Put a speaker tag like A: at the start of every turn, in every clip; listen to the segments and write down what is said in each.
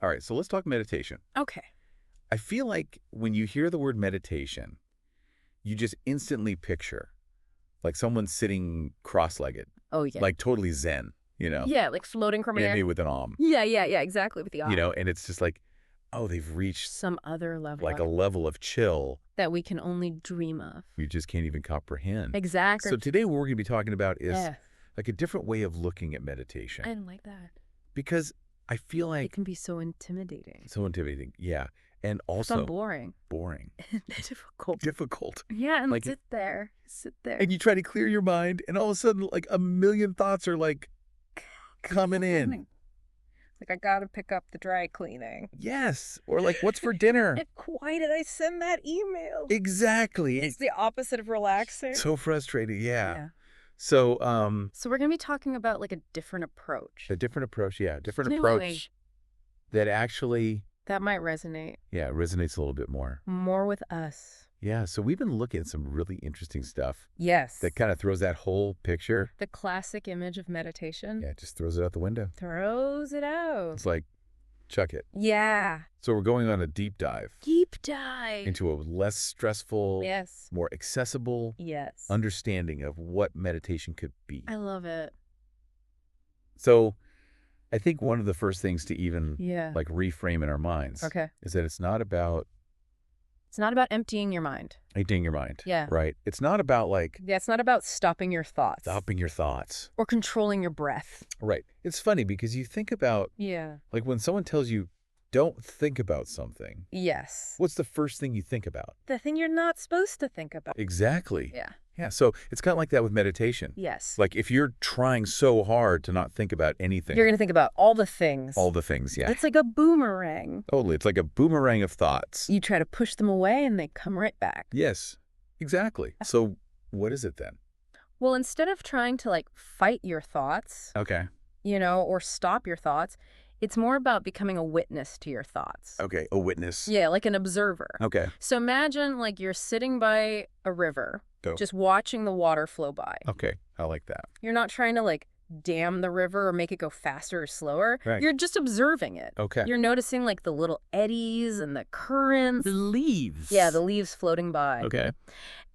A: All right, so let's talk meditation.
B: Okay.
A: I feel like when you hear the word meditation, you just instantly picture like someone sitting cross-legged,
B: Oh, yeah.
A: like totally zen,
B: Yeah, like floating from
A: maybe
B: air.
A: with an arm,
B: Yeah, exactly, with the eye.
A: and it's just like, oh, they've reached
B: Some other level.
A: like a level of chill
B: that we can only dream of.
A: we just can't even comprehend.
B: Exactly.
A: So today what we're going to be talking about is
B: Yeah.
A: like a different way of looking at meditation.
B: I didn't like that.
A: Because I feel
B: It
A: like
B: can be so intimidating.
A: so intimidating. Yeah. And also
B: So boring.
A: boring.
B: Difficult.
A: Difficult.
B: Yeah, and
A: Like
B: sit there.
A: And you try to clear your mind and all of a sudden like a million thoughts are like coming in.
B: Like, I gotta pick up the dry cleaning.
A: Yes. Or like, what's for dinner?
B: Why did I send that email?
A: Exactly.
B: It's the opposite of relaxing.
A: So frustrating. Yeah.
B: Yeah.
A: So,
B: So we're gonna be talking about like a different approach.
A: a different approach. Yeah. Different
B: Wait,
A: approach that actually,
B: that might resonate
A: resonates a little bit more.
B: more with us.
A: Yeah. So we've been looking at some really interesting stuff
B: Yes.
A: that kind of throws that whole picture.
B: The classic image of meditation.
A: Yeah. Just throws it out the window.
B: Throws it out.
A: It's like, chuck it.
B: Yeah.
A: So we're going on a deep dive
B: Deep dive.
A: into a less stressful,
B: Yes.
A: more accessible
B: Yes.
A: understanding of what meditation could be.
B: I love it.
A: So I think one of the first things to even
B: Yeah.
A: like reframe in our minds
B: Okay.
A: is that it's not about
B: It's not about emptying your mind.
A: emptying your mind.
B: Yeah.
A: Right? It's not about like
B: Yeah, it's not about stopping your thoughts.
A: stopping your thoughts.
B: Or controlling your breath.
A: Right. It's funny because you think about
B: Yeah.
A: like when someone tells you don't think about something,
B: Yes.
A: what's the first thing you think about?
B: The thing you're not supposed to think about.
A: Exactly.
B: Yeah.
A: Yeah. So it's kind of like that with meditation.
B: Yes.
A: Like if you're trying so hard to not think about anything,
B: You're going to think about all the things.
A: all the things. Yeah.
B: It's like a boomerang.
A: Totally. It's like a boomerang of thoughts.
B: You try to push them away and they come right back.
A: Yes, exactly. So what is it then?
B: Well, instead of trying to like fight your thoughts,
A: Okay.
B: or stop your thoughts, it's more about becoming a witness to your thoughts.
A: Okay. A witness.
B: Yeah, like an observer.
A: Okay.
B: So imagine like you're sitting by a river,
A: Go.
B: just watching the water flow by.
A: Okay. I like that.
B: You're not trying to like dam the river or make it go faster or slower.
A: Right.
B: You're just observing it.
A: Okay.
B: You're noticing like the little eddies and the currents.
A: The leaves.
B: Yeah, the leaves floating by.
A: Okay.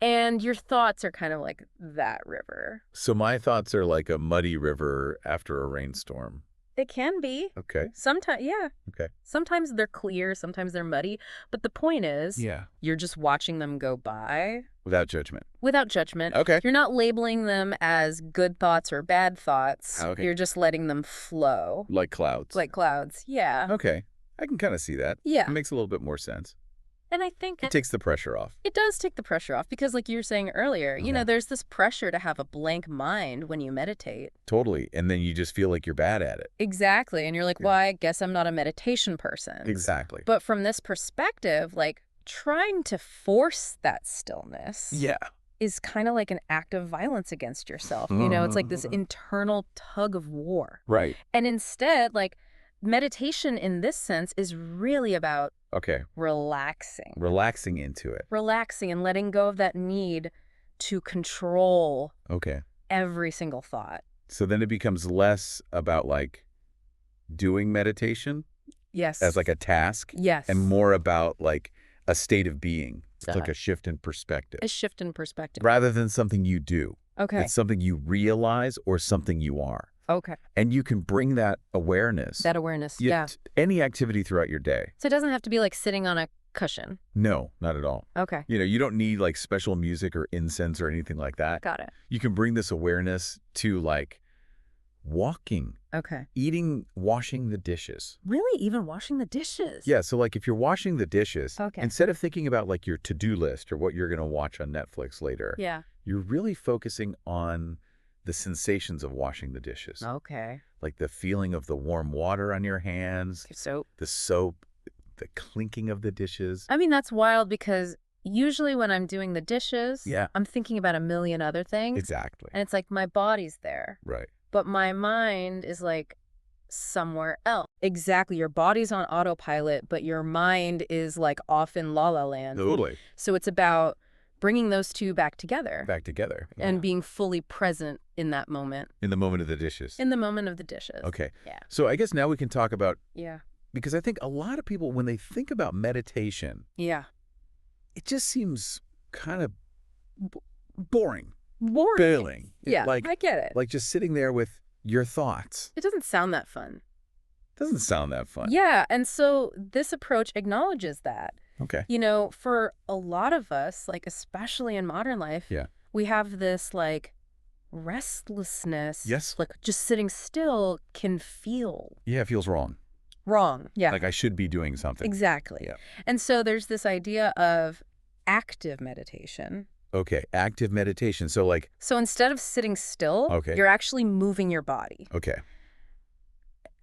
B: And your thoughts are kind of like that river.
A: So my thoughts are like a muddy river after a rainstorm.
B: They can be.
A: Okay.
B: Sometimes, yeah.
A: Okay.
B: Sometimes they're clear, sometimes they're muddy. But the point is,
A: Yeah.
B: you're just watching them go by
A: Without judgment.
B: without judgment.
A: Okay.
B: You're not labeling them as good thoughts or bad thoughts.
A: Okay.
B: You're just letting them flow.
A: Like clouds.
B: Like clouds. Yeah.
A: Okay. I can kind of see that.
B: Yeah.
A: It makes a little bit more sense.
B: And I think
A: It takes the pressure off.
B: it does take the pressure off because like you were saying earlier, there's this pressure to have a blank mind when you meditate.
A: Totally. And then you just feel like you're bad at it.
B: Exactly. And you're like, well, I guess I'm not a meditation person.
A: Exactly.
B: But from this perspective, like trying to force that stillness
A: Yeah.
B: is kind of like an act of violence against yourself. It's like this internal tug of war.
A: Right.
B: And instead, like meditation in this sense is really about
A: Okay.
B: relaxing.
A: Relaxing into it.
B: Relaxing and letting go of that need to control
A: Okay.
B: every single thought.
A: So then it becomes less about like doing meditation
B: Yes.
A: as like a task
B: Yes.
A: and more about like a state of being. It's like
B: Uh-huh.
A: a shift in perspective.
B: A shift in perspective.
A: Rather than something you do.
B: Okay.
A: It's something you realize or something you are.
B: Okay.
A: And you can bring that awareness.
B: That awareness. Yeah.
A: Any activity throughout your day.
B: So it doesn't have to be like sitting on a cushion.
A: No, not at all.
B: Okay.
A: You don't need like special music or incense or anything like that.
B: Got it.
A: You can bring this awareness to like walking,
B: Okay.
A: eating, washing the dishes.
B: Really? Even washing the dishes?
A: Yeah, so like if you're washing the dishes,
B: Okay.
A: instead of thinking about like your to-do list or what you're going to watch on Netflix later,
B: Yeah.
A: you're really focusing on the sensations of washing the dishes.
B: Okay.
A: Like the feeling of the warm water on your hands,
B: So,
A: the soap, the clinking of the dishes.
B: I mean, that's wild because usually when I'm doing the dishes,
A: Yeah.
B: I'm thinking about a million other things.
A: Exactly.
B: And it's like my body's there,
A: Right.
B: but my mind is like somewhere else. Exactly. Your body's on autopilot, but your mind is like off in la la land.
A: Totally.
B: So it's about bringing those two back together.
A: Back together.
B: And being fully present in that moment.
A: In the moment of the dishes.
B: In the moment of the dishes.
A: Okay.
B: Yeah.
A: So I guess now we can talk about,
B: Yeah.
A: Because I think a lot of people, when they think about meditation,
B: Yeah.
A: it just seems kind of boring,
B: Boring.
A: billing.
B: Yeah,
A: Like,
B: I get it.
A: like just sitting there with your thoughts.
B: It doesn't sound that fun.
A: Doesn't sound that fun.
B: Yeah, and so this approach acknowledges that.
A: Okay.
B: You know, for a lot of us, like especially in modern life,
A: Yeah.
B: we have this like restlessness.
A: Yes.
B: Like just sitting still can feel
A: Yeah, it feels wrong.
B: wrong. Yeah.
A: Like I should be doing something.
B: Exactly.
A: Yeah.
B: And so there's this idea of active meditation.
A: Okay, active meditation. So like,
B: So instead of sitting still,
A: Okay.
B: you're actually moving your body.
A: okay.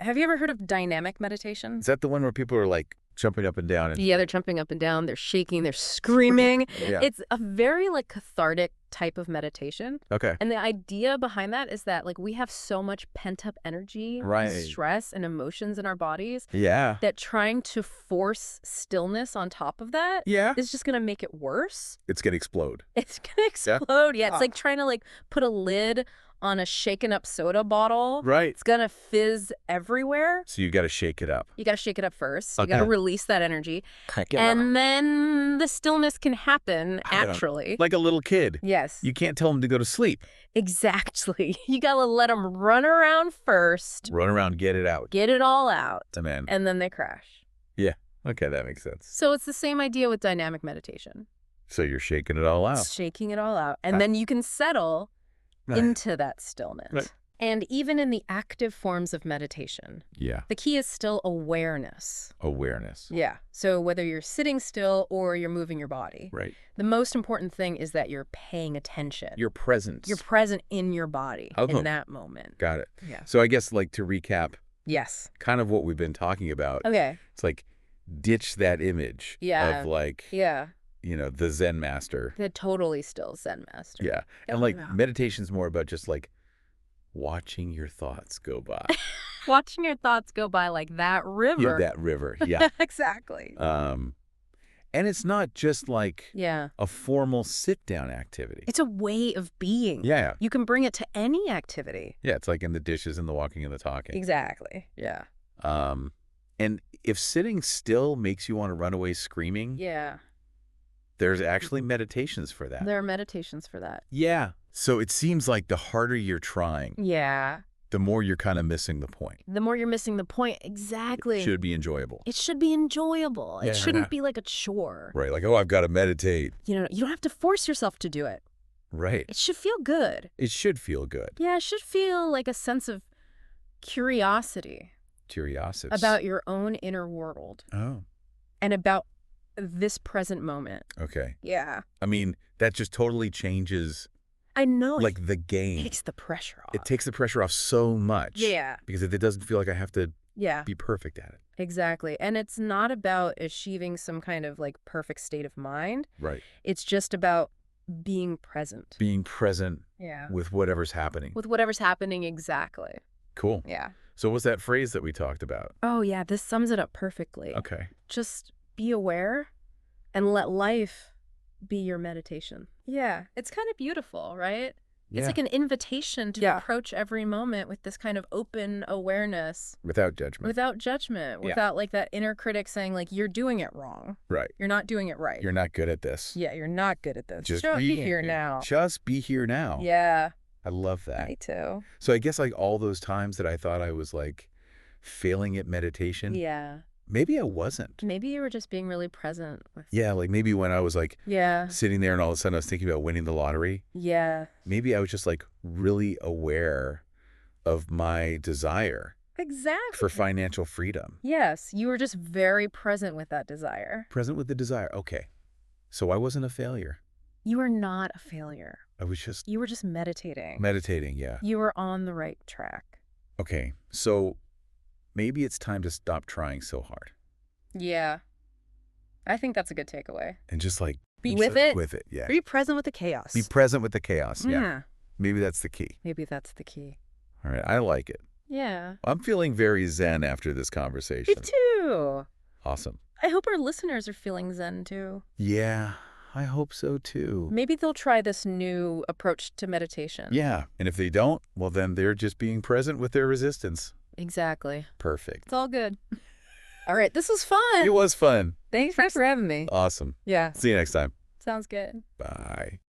B: Have you ever heard of dynamic meditation?
A: Is that the one where people are like jumping up and down? And,
B: Yeah, they're jumping up and down, they're shaking, they're screaming.
A: yeah.
B: It's a very like cathartic type of meditation.
A: Okay.
B: And the idea behind that is that like we have so much pent up energy,
A: Right.
B: stress and emotions in our bodies
A: Yeah.
B: that trying to force stillness on top of that
A: Yeah.
B: is just going to make it worse.
A: It's going to explode.
B: It's going to explode. Yeah, it's like trying to like put a lid on a shaken up soda bottle.
A: Right.
B: It's going to fizz everywhere.
A: So you got to shake it up.
B: You got to shake it up first. You
A: Okay.
B: got to release that energy. And then the stillness can happen naturally.
A: Like a little kid.
B: Yes,
A: You can't tell them to go to sleep.
B: exactly. You got to let them run around first,
A: Run around, get it out.
B: get it all out,
A: Man.
B: and then they crash.
A: Yeah. Okay, that makes sense.
B: So it's the same idea with dynamic meditation.
A: So you're shaking it all out.
B: Shaking it all out. And then you can settle into that stillness.
A: Right.
B: And even in the active forms of meditation,
A: Yeah.
B: the key is still awareness.
A: Awareness.
B: Yeah. So whether you're sitting still or you're moving your body,
A: Right.
B: the most important thing is that you're paying attention.
A: Your presence.
B: You're present in your body
A: Oh.
B: in that moment.
A: Got it.
B: Yeah.
A: So I guess like to recap
B: Yes.
A: kind of what we've been talking about.
B: Okay.
A: It's like ditch that image
B: Yeah.
A: of like,
B: Yeah.
A: you know, the Zen master.
B: The totally still Zen master.
A: Yeah. And like meditation's more about just like watching your thoughts go by.
B: Watching your thoughts go by like that river.
A: Yeah, that river. Yeah.
B: Exactly.
A: And it's not just like
B: Yeah.
A: a formal sit-down activity.
B: It's a way of being.
A: Yeah.
B: You can bring it to any activity.
A: Yeah, it's like in the dishes and the walking and the talking.
B: Exactly. Yeah.
A: And if sitting still makes you want to run away screaming,
B: Yeah.
A: there's actually meditations for that.
B: There are meditations for that.
A: Yeah. So it seems like the harder you're trying,
B: Yeah.
A: the more you're kind of missing the point.
B: The more you're missing the point. Exactly.
A: It should be enjoyable.
B: It should be enjoyable.
A: Yeah.
B: It shouldn't be like a chore.
A: Right. Like, oh, I've got to meditate.
B: You know, you don't have to force yourself to do it.
A: Right.
B: It should feel good.
A: It should feel good.
B: Yeah, it should feel like a sense of curiosity
A: Curiosity.
B: about your own inner world
A: Oh,
B: and about this present moment.
A: okay.
B: Yeah.
A: I mean, that just totally changes
B: I know.
A: like the
B: It
A: game.
B: takes the pressure off.
A: It takes the pressure off so much.
B: Yeah.
A: Because it doesn't feel like I have to
B: Yeah.
A: be perfect at it.
B: Exactly. And it's not about achieving some kind of like perfect state of mind.
A: Right.
B: It's just about being present.
A: Being present
B: Yeah.
A: with whatever's happening.
B: With whatever's happening. Exactly.
A: Cool.
B: Yeah.
A: So what's that phrase that we talked about?
B: Oh, yeah. This sums it up perfectly.
A: Okay.
B: Just be aware and let life be your meditation. Yeah. It's kind of beautiful, right?
A: Yeah.
B: It's like an invitation to approach every moment with this kind of open awareness.
A: Without judgment.
B: Without judgment.
A: Yeah.
B: Without like that inner critic saying like, you're doing it wrong.
A: Right.
B: You're not doing it right.
A: You're not good at this.
B: Yeah, you're not good at this.
A: Just
B: be here now.
A: Just be here now.
B: Yeah.
A: I love that.
B: Me too.
A: So I guess like all those times that I thought I was like failing at meditation,
B: Yeah.
A: maybe I wasn't.
B: Maybe you were just being really present with.
A: Yeah, like maybe when I was like
B: Yeah.
A: sitting there and all of a sudden I was thinking about winning the lottery,
B: Yeah.
A: maybe I was just like really aware of my desire
B: Exactly.
A: for financial freedom.
B: Yes, you were just very present with that desire.
A: Present with the desire. Okay. So I wasn't a failure.
B: You were not a failure.
A: I was just
B: You were just meditating.
A: meditating. Yeah.
B: You were on the right track.
A: Okay. So maybe it's time to stop trying so hard
B: Yeah. I think that's a good takeaway.
A: and just like
B: Be with it.
A: with it. Yeah.
B: Be present with the chaos.
A: Be present with the chaos. Yeah. Maybe that's the key.
B: Maybe that's the key.
A: All right. I like it.
B: Yeah.
A: I'm feeling very zen after this conversation.
B: Me too.
A: Awesome.
B: I hope our listeners are feeling zen too.
A: Yeah, I hope so too.
B: Maybe they'll try this new approach to meditation.
A: Yeah. And if they don't, well, then they're just being present with their resistance.
B: Exactly.
A: Perfect.
B: It's all good. All right, this was fun.
A: It was fun.
B: Thanks for having me.
A: Awesome.
B: Yeah,
A: See you next time.
B: sounds good.
A: Bye.